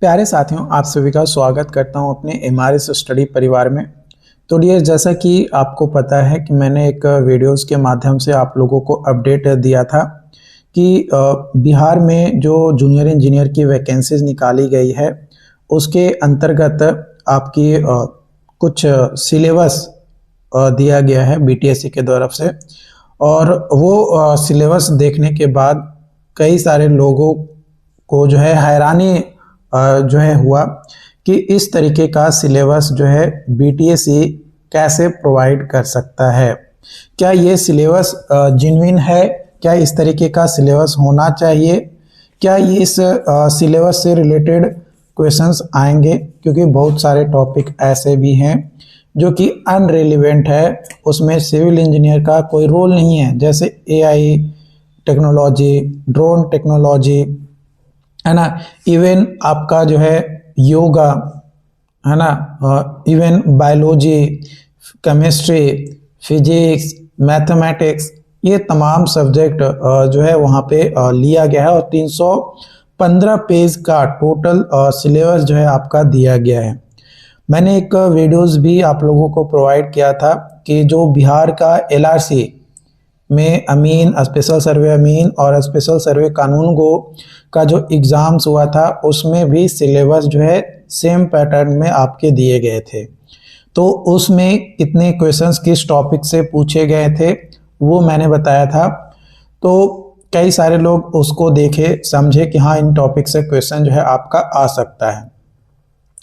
प्यारे साथियों, आप सभी का स्वागत करता हूं अपने एमआरएस स्टडी परिवार में। तो डियर, जैसा कि आपको पता है कि मैंने एक वीडियोस के माध्यम से आप लोगों को अपडेट दिया था कि बिहार में जो जूनियर इंजीनियर की वैकेंसीज निकाली गई है उसके अंतर्गत आपकी कुछ सिलेबस दिया गया है बीटीएससी के तरफ से। और वो सिलेबस देखने के बाद कई सारे लोगों को जो है हैरानी जो है हुआ कि इस तरीके का सिलेबस जो है बीटीएससी कैसे प्रोवाइड कर सकता है। क्या ये सिलेबस जेन्युइन है? क्या इस तरीके का सिलेबस होना चाहिए? क्या ये इस सिलेबस से रिलेटेड क्वेश्चंस आएंगे? क्योंकि बहुत सारे टॉपिक ऐसे भी हैं जो कि अनरिलेवेंट है, उसमें सिविल इंजीनियर का कोई रोल नहीं है, जैसे एआई टेक्नोलॉजी, ड्रोन टेक्नोलॉजी, है ना। इवन आपका जो है योगा, है ना, even biology, chemistry, physics, mathematics, ये तमाम सब्जेक्ट जो है वहाँ पे लिया गया है और 315 पेज का टोटल सिलेबस जो है आपका दिया गया है। मैंने एक वीडियोस भी आप लोगों को प्रोवाइड किया था कि जो बिहार का एलआरसी में अमीन, स्पेशल सर्वे अमीन और स्पेशल सर्वे कानून गो का जो एग्ज़ाम्स हुआ था उसमें भी सिलेबस जो है सेम पैटर्न में आपके दिए गए थे। तो उसमें कितने क्वेश्चंस किस टॉपिक से पूछे गए थे वो मैंने बताया था। तो कई सारे लोग उसको देखे, समझे कि हाँ, इन टॉपिक से क्वेश्चन जो है आपका आ सकता है।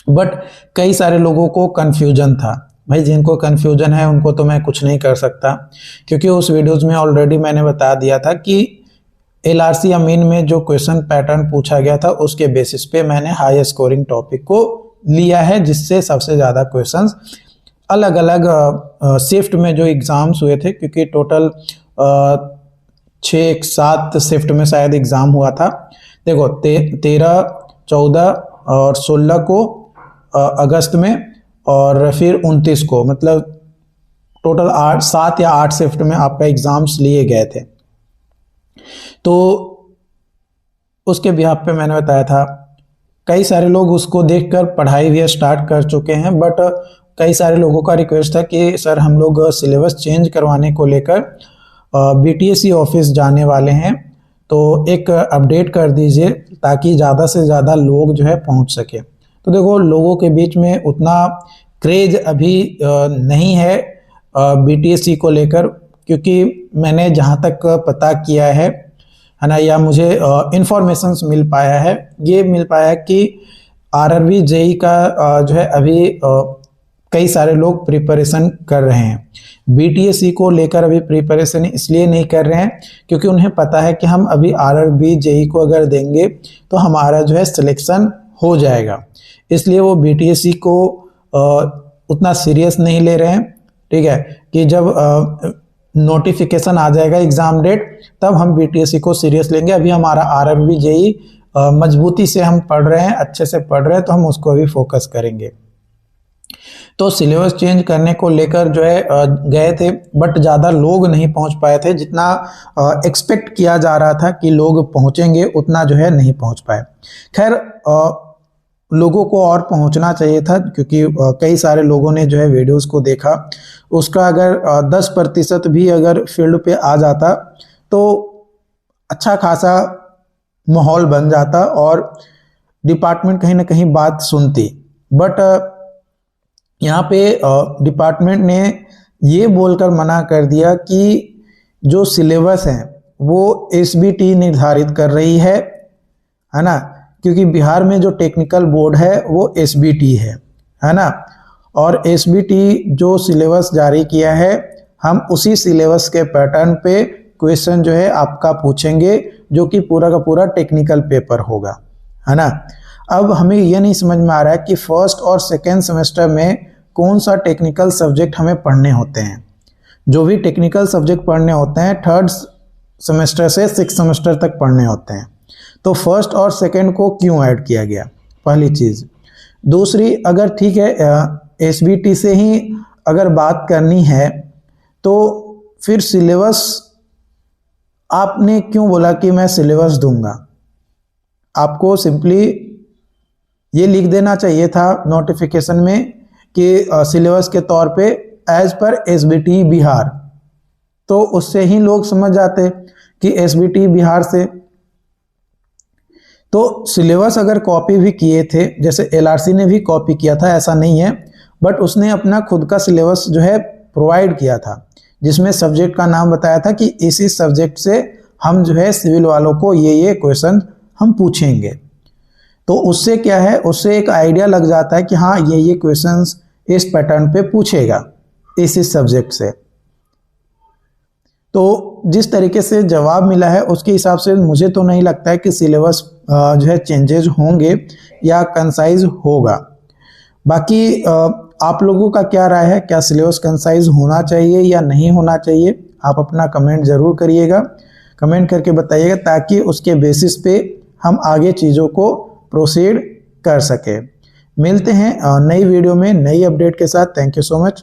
बट कई सारे लोगों को कन्फ्यूजन था। भाई, जिनको कन्फ्यूजन है उनको तो मैं कुछ नहीं कर सकता, क्योंकि उस वीडियोज़ में ऑलरेडी मैंने बता दिया था कि एलआरसी अमीन में जो क्वेश्चन पैटर्न पूछा गया था उसके बेसिस पे मैंने हाई स्कोरिंग टॉपिक को लिया है, जिससे सबसे ज़्यादा क्वेश्चंस अलग अलग शिफ्ट में जो एग्ज़ाम्स हुए थे, क्योंकि टोटल 6-7 शिफ्ट में शायद एग्ज़ाम हुआ था। देखो, 13, 14 और 16 को अगस्त में और फिर 29 को, मतलब टोटल 7 या 8 शिफ्ट में आपका एग्ज़ाम्स लिए गए थे। तो उसके बिहाफ पे मैंने बताया था, कई सारे लोग उसको देखकर पढ़ाई भी स्टार्ट कर चुके हैं। बट कई सारे लोगों का रिक्वेस्ट था कि सर, हम लोग सिलेबस चेंज करवाने को लेकर बीटीएससी ऑफिस जाने वाले हैं, तो एक अपडेट कर दीजिए ताकि ज़्यादा से ज़्यादा लोग जो है पहुंच सके। तो देखो, लोगों के बीच में उतना क्रेज अभी नहीं है बीटीएससी को लेकर, क्योंकि मैंने जहां तक पता किया है ना, या मुझे इंफॉर्मेशंस मिल पाया है, ये मिल पाया है कि आरआरबी जेई का जो है अभी कई सारे लोग प्रिपरेशन कर रहे हैं। बीटीएससी को लेकर अभी प्रिपरेशन इसलिए नहीं कर रहे हैं क्योंकि उन्हें पता है कि हम अभी आरआरबी जेई को अगर देंगे तो हमारा जो है सिलेक्शन हो जाएगा, इसलिए वो बीटीएससी को उतना सीरियस नहीं ले रहे हैं। ठीक है, कि जब नोटिफिकेशन आ जाएगा एग्ज़ाम डेट, तब हम बीटीएससी को सीरियस लेंगे। अभी हमारा आरआरबी जेई मजबूती से हम पढ़ रहे हैं, अच्छे से पढ़ रहे हैं, तो हम उसको भी फोकस करेंगे। तो सिलेबस चेंज करने को लेकर जो है गए थे, बट ज़्यादा लोग नहीं पहुंच पाए थे। जितना एक्सपेक्ट किया जा रहा था कि लोग पहुंचेंगे, उतना जो है नहीं पहुंच पाए। खैर, लोगों को और पहुंचना चाहिए था, क्योंकि कई सारे लोगों ने जो है वीडियोस को देखा। उसका अगर 10% भी अगर फील्ड पे आ जाता तो अच्छा खासा माहौल बन जाता और डिपार्टमेंट कहीं ना कहीं बात सुनती। बट यहाँ पे डिपार्टमेंट ने ये बोलकर मना कर दिया कि जो सिलेबस है वो एसबीटी निर्धारित कर रही है ना, क्योंकि बिहार में जो टेक्निकल बोर्ड है वो एसबीटी है ना। और एसबीटी जो सिलेबस जारी किया है, हम उसी सिलेबस के पैटर्न पे क्वेश्चन जो है आपका पूछेंगे, जो कि पूरा का पूरा टेक्निकल पेपर होगा, है ना। अब हमें यह नहीं समझ में आ रहा है कि फर्स्ट और सेकेंड सेमेस्टर में कौन सा टेक्निकल सब्जेक्ट हमें पढ़ने होते हैं। जो भी टेक्निकल सब्जेक्ट पढ़ने होते हैं 3rd सेमेस्टर से 6th सेमेस्टर तक पढ़ने होते हैं। तो फर्स्ट और सेकेंड को क्यों ऐड किया गया, पहली चीज़। दूसरी, अगर ठीक है एसबीटी से ही अगर बात करनी है तो फिर सिलेबस आपने क्यों बोला कि मैं सिलेबस दूंगा? आपको सिंपली ये लिख देना चाहिए था नोटिफिकेशन में कि सिलेबस के तौर पे एज पर एसबीटी बिहार, तो उससे ही लोग समझ जाते कि एसबीटी बिहार से। तो सिलेबस अगर कॉपी भी किए थे, जैसे एलआरसी ने भी कॉपी किया था, ऐसा नहीं है, बट उसने अपना खुद का सिलेबस जो है प्रोवाइड किया था, जिसमें सब्जेक्ट का नाम बताया था कि इसी सब्जेक्ट से हम जो है सिविल वालों को ये क्वेश्चन हम पूछेंगे। तो उससे क्या है, उससे एक आइडिया लग जाता है कि हाँ ये क्वेश्चंस इस पैटर्न पे पूछेगा इस सब्जेक्ट से। तो जिस तरीके से जवाब मिला है उसके हिसाब से मुझे तो नहीं लगता है कि सिलेबस जो है चेंजेज होंगे या कंसाइज होगा। बाकी आप लोगों का क्या राय है, क्या सिलेबस कंसाइज होना चाहिए या नहीं होना चाहिए? आप अपना कमेंट ज़रूर करिएगा, कमेंट करके बताइएगा, ताकि उसके बेसिस पे हम आगे चीज़ों को प्रोसीड कर सके। मिलते हैं नई वीडियो में नई अपडेट के साथ। Thank you so much.